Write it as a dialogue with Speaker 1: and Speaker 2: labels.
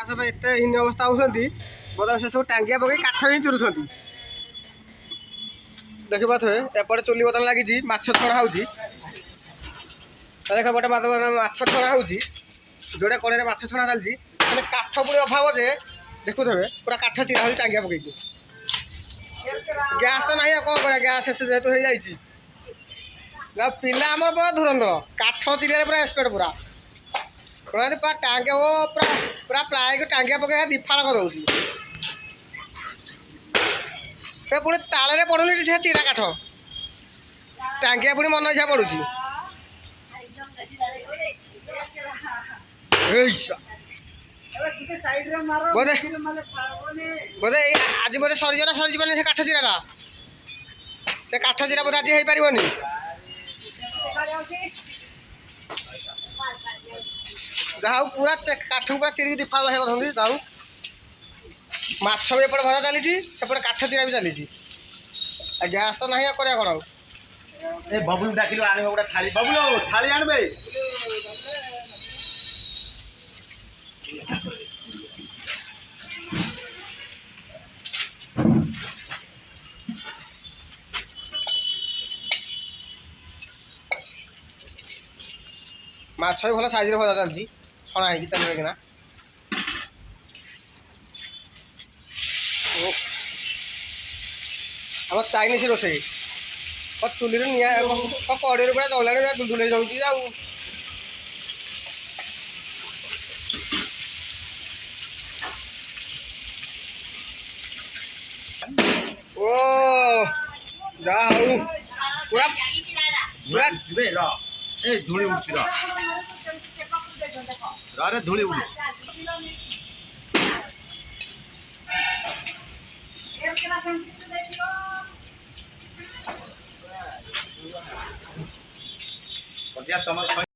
Speaker 1: सब एत हीन अवस्था होती बर्तमान से सब टांगिया पकई काठ ही चुरुंट देखी पारे एपटे चुली बर्तमान लगी माछ छणा हो देख गोटे माछ छणा हो जोड़े कड़े माछ छणा चलती काठ पुणी अभाव जे देखुथे पूरा काठ चिरा हो टांगिया पकई गैस तो ना कौन कर गैस शेष जेहेतु हो जाए पिला आमर पूरा धुरंधर काठ चिरे पूरा एक्सपर्ट पूरा कहते पूरा टांगे वो पूरा पूरा प्राय टांगिया पकड़ दिफाड़ कर से पुणी ताल पड़ूनी से चिरा काठ टांगिया पुणी मन इच्छा पड़ू बोधे बोधे आज बोधे सरीजा सरीजी से काठ चिराटा से काठ चिरा बोधे आज हो पारनि जहा पूरा काठ पूरा चिरिक दिफा लगे जाऊ माछ भी एपटे भजा चली सेपटे काठ चिरा भी चली गैस तो ना कर कौन
Speaker 2: बबुल डाकिल आने गोटे थाली बबुल थाली आनबे
Speaker 1: माछ भी भल साइज भजा चलती छणा है तेल किना आम चाइनीज रोसे चुली कड़े पूरा जला दुलदुल जाऊँगी ओ जा हूँ पूरा पूरा
Speaker 2: धूली उड़ी रे धूली उड़ी तुम